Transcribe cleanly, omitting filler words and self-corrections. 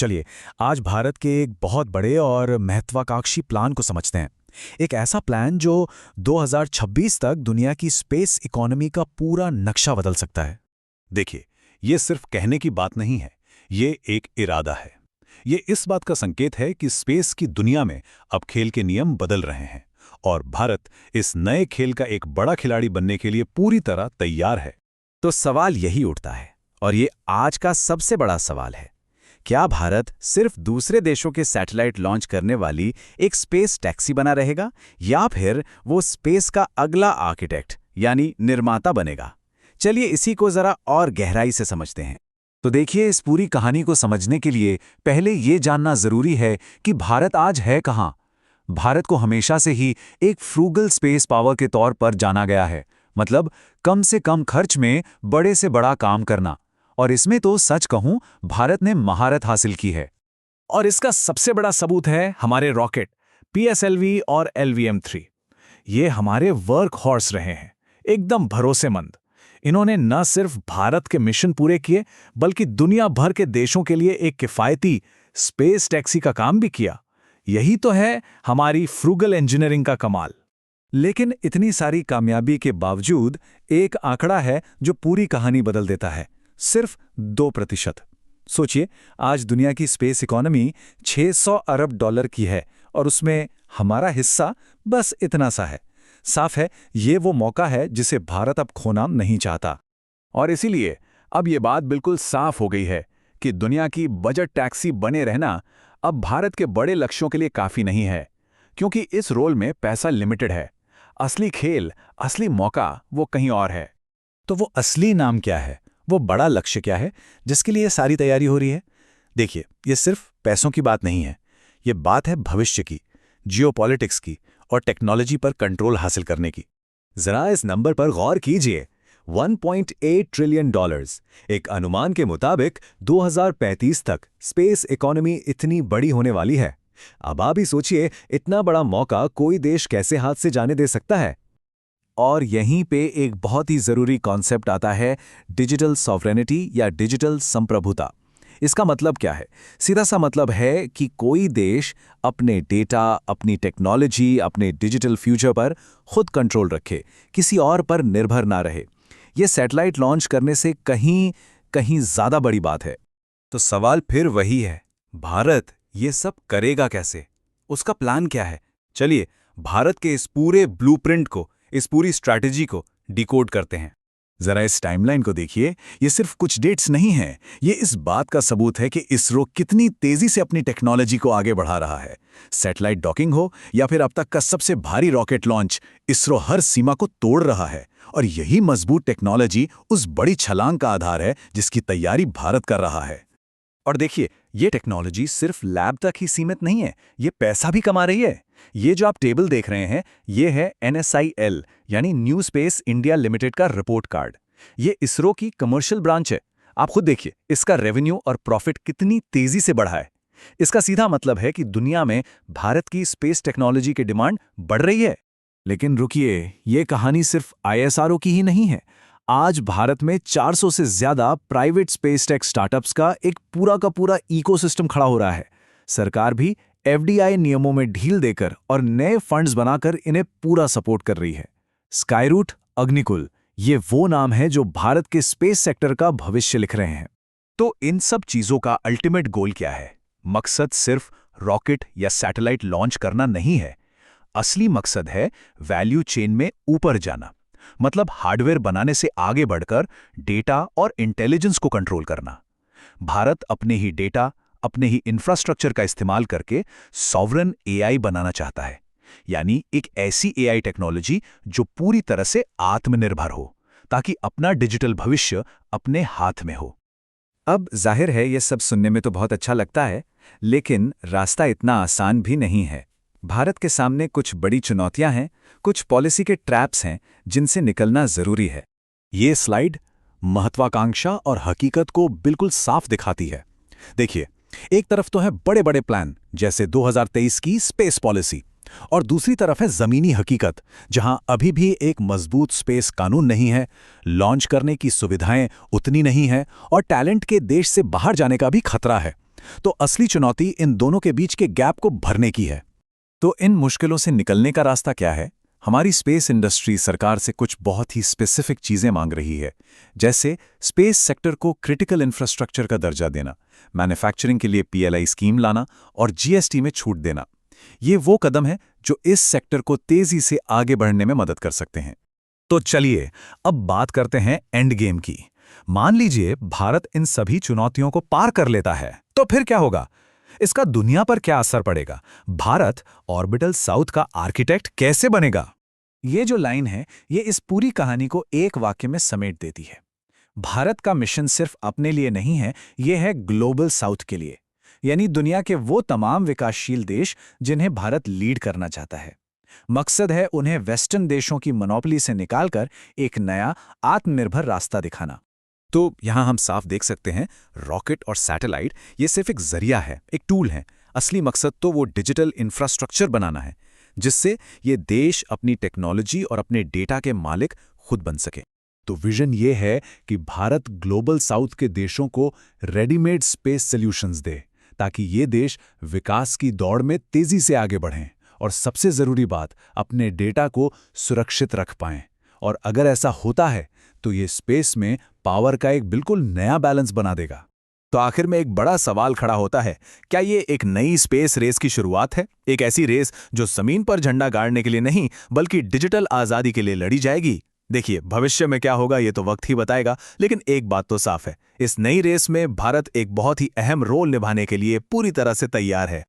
चलिए, आज भारत के एक बहुत बड़े और महत्वाकांक्षी प्लान को समझते हैं। एक ऐसा प्लान जो 2026 तक दुनिया की स्पेस इकोनॉमी का पूरा नक्शा बदल सकता है। देखिए, ये सिर्फ कहने की बात नहीं है, ये एक इरादा है। ये इस बात का संकेत है कि स्पेस की दुनिया में अब खेल के नियम बदल रहे हैं और भारत इस नए खेल का एक बड़ा खिलाड़ी बनने के लिए पूरी तरह तैयार है। तो सवाल यही उठता है, और ये आज का सबसे बड़ा सवाल है। क्या भारत सिर्फ दूसरे देशों के सैटेलाइट लॉन्च करने वाली एक स्पेस टैक्सी बना रहेगा, या फिर वो स्पेस का अगला आर्किटेक्ट यानी निर्माता बनेगा? चलिए इसी को जरा और गहराई से समझते हैं। तो देखिए, इस पूरी कहानी को समझने के लिए पहले ये जानना जरूरी है कि भारत आज है कहाँ। भारत को हमेशा से ही एक फ्रूगल स्पेस पावर के तौर पर जाना गया है, मतलब कम से कम खर्च में बड़े से बड़ा काम करना। और इसमें तो सच कहूं, भारत ने महारत हासिल की है। और इसका सबसे बड़ा सबूत है हमारे रॉकेट PSLV और LVM-3। ये हमारे वर्क हॉर्स रहे हैं, एकदम भरोसेमंद। इन्होंने न सिर्फ भारत के मिशन पूरे किए, बल्कि दुनिया भर के देशों के लिए एक किफ़ायती स्पेस टैक्सी का काम भी किया। यही तो है हमारी फ्रूगल इंजीनियरिंग का कमाल। लेकिन इतनी सारी कामयाबी के बावजूद एक आंकड़ा है जो पूरी कहानी बदल देता है, सिर्फ 2%। सोचिए, आज दुनिया की स्पेस इकोनॉमी 600 अरब डॉलर की है और उसमें हमारा हिस्सा बस इतना सा है। साफ है, ये वो मौका है जिसे भारत अब खोना नहीं चाहता। और इसीलिए अब ये बात बिल्कुल साफ हो गई है कि दुनिया की बजट टैक्सी बने रहना अब भारत के बड़े लक्ष्यों के लिए काफी नहीं है, क्योंकि इस रोल में पैसा लिमिटेड है। असली खेल, असली मौका वो कहीं और है। तो वो असली नाम क्या है, वो बड़ा लक्ष्य क्या है जिसके लिए सारी तैयारी हो रही है? देखिए, ये सिर्फ पैसों की बात नहीं है, ये बात है भविष्य की, जियोपॉलिटिक्स की और टेक्नोलॉजी पर कंट्रोल हासिल करने की। जरा इस नंबर पर गौर कीजिए, 1.8 ट्रिलियन डॉलर्स। एक अनुमान के मुताबिक 2035 तक स्पेस इकोनॉमी इतनी बड़ी होने वाली है। अब आप ही सोचिए, इतना बड़ा मौका कोई देश कैसे हाथ से जाने दे सकता है? और यहीं पे एक बहुत ही जरूरी कॉन्सेप्ट आता है, डिजिटल सॉवरेनिटी या डिजिटल संप्रभुता। इसका मतलब क्या है? सीधा सा मतलब है कि कोई देश अपने डेटा, अपनी टेक्नोलॉजी, अपने डिजिटल फ्यूचर पर खुद कंट्रोल रखे, किसी और पर निर्भर ना रहे। ये सैटेलाइट लॉन्च करने से कहीं ज्यादा बड़ी बात है। तो सवाल फिर वही है, भारत ये सब करेगा कैसे? उसका प्लान क्या है? चलिए, भारत के इस पूरे ब्लूप्रिंट को, इस पूरी स्ट्रैटेजी को डिकोड करते हैं। जरा इस टाइमलाइन को देखिए, ये सिर्फ कुछ डेट्स नहीं हैं, ये इस बात का सबूत है कि इसरो कितनी तेजी से अपनी टेक्नोलॉजी को आगे बढ़ा रहा है। सैटेलाइट डॉकिंग हो या फिर अब तक का सबसे भारी रॉकेट लॉन्च, इसरो हर सीमा को तोड़ रहा है। और यही मजबूत टेक्नोलॉजी उस बड़ी छलांग का आधार है जिसकी तैयारी भारत कर रहा है। और देखिए, ये टेक्नोलॉजी सिर्फ लैब तक ही सीमित नहीं है, ये पैसा भी कमा रही है। ये जो आप टेबल देख रहे हैं, ये है NSIL यानी न्यू स्पेस इंडिया लिमिटेड का रिपोर्ट कार्ड। ये इसरो की कमर्शियल ब्रांच है। आप खुद देखिए, इसका रेवेन्यू और प्रॉफिट कितनी तेजी से बढ़ा है। इसका सीधा मतलब है कि दुनिया में भारत की स्पेस टेक्नोलॉजी की डिमांड बढ़ रही है। लेकिन रुकिए, ये कहानी सिर्फ ISRO की ही नहीं है। आज भारत में 400 से ज्यादा प्राइवेट स्पेस टेक स्टार्टअप्स का एक पूरा का पूरा इकोसिस्टम खड़ा हो रहा है। सरकार भी FDI नियमों में ढील देकर और नए फंड्स बनाकर इन्हें पूरा सपोर्ट कर रही है। स्काईरूट, अग्निकुल, ये वो नाम है जो भारत के स्पेस सेक्टर का भविष्य लिख रहे हैं। तो इन सब चीजों का अल्टीमेट गोल क्या है? मकसद सिर्फ रॉकेट या सैटेलाइट लॉन्च करना नहीं है। असली मकसद है वैल्यू चेन में ऊपर जाना, मतलब हार्डवेयर बनाने से आगे बढ़कर डेटा और इंटेलिजेंस को कंट्रोल करना। भारत अपने ही डेटा, अपने ही इंफ्रास्ट्रक्चर का इस्तेमाल करके सॉवरेन AI बनाना चाहता है, यानी एक ऐसी AI टेक्नोलॉजी जो पूरी तरह से आत्मनिर्भर हो, ताकि अपना डिजिटल भविष्य अपने हाथ में हो। अब जाहिर है, ये सब सुनने में तो बहुत अच्छा लगता है, लेकिन रास्ता इतना आसान भी नहीं है। भारत के सामने कुछ बड़ी चुनौतियां हैं, कुछ पॉलिसी के ट्रैप्स हैं जिनसे निकलना जरूरी है। ये स्लाइड महत्वाकांक्षा और हकीकत को बिल्कुल साफ दिखाती है। देखिए, एक तरफ तो है बड़े बड़े प्लान जैसे 2023 की स्पेस पॉलिसी, और दूसरी तरफ है जमीनी हकीकत, जहां अभी भी एक मजबूत स्पेस कानून नहीं है, लॉन्च करने की सुविधाएं उतनी नहीं हैं और टैलेंट के देश से बाहर जाने का भी खतरा है। तो असली चुनौती इन दोनों के बीच के गैप को भरने की है। तो इन मुश्किलों से निकलने का रास्ता क्या है? हमारी स्पेस इंडस्ट्री सरकार से कुछ बहुत ही स्पेसिफिक चीजें मांग रही है, जैसे स्पेस सेक्टर को क्रिटिकल इंफ्रास्ट्रक्चर का दर्जा देना, मैन्युफैक्चरिंग के लिए PLI स्कीम लाना और GST में छूट देना। ये वो कदम है जो इस सेक्टर को तेजी से आगे बढ़ने में मदद कर सकते हैं। तो चलिए अब बात करते हैं एंड गेम की। मान लीजिए भारत इन सभी चुनौतियों को पार कर लेता है, तो फिर क्या होगा? इसका दुनिया पर क्या असर पड़ेगा? भारत ऑर्बिटल साउथ का आर्किटेक्ट कैसे बनेगा? ये जो लाइन है, ये इस पूरी कहानी को एक वाक्य में समेट देती है। भारत का मिशन सिर्फ अपने लिए नहीं है, ये है ग्लोबल साउथ के लिए, यानी दुनिया के वो तमाम विकासशील देश जिन्हें भारत लीड करना चाहता है। मकसद है उन्हें वेस्टर्न देशों की मोनोपोली से निकालकर एक नया आत्मनिर्भर रास्ता दिखाना। तो यहां हम साफ देख सकते हैं, रॉकेट और सैटेलाइट ये सिर्फ एक जरिया है, एक टूल है। असली मकसद तो वो डिजिटल इंफ्रास्ट्रक्चर बनाना है, जिससे ये देश अपनी टेक्नोलॉजी और अपने डेटा के मालिक खुद बन सके। तो विजन ये है कि भारत ग्लोबल साउथ के देशों को रेडीमेड स्पेस सॉल्यूशंस दे, ताकि ये देश विकास की दौड़ में तेजी से आगे बढ़ें और सबसे जरूरी बात, अपने डेटा को सुरक्षित रख पाएं। और अगर ऐसा होता है तो ये स्पेस में पावर का एक बिल्कुल नया बैलेंस बना देगा। तो आखिर में एक बड़ा सवाल खड़ा होता है, क्या ये एक नई स्पेस रेस की शुरुआत है? एक ऐसी रेस जो जमीन पर झंडा गाड़ने के लिए नहीं, बल्कि डिजिटल आज़ादी के लिए लड़ी जाएगी? देखिए, भविष्य में क्या होगा ये तो वक्त ही बताएगा, लेकिन एक बात तो साफ है, इस नई रेस में भारत एक बहुत ही अहम रोल निभाने के लिए पूरी तरह से तैयार है।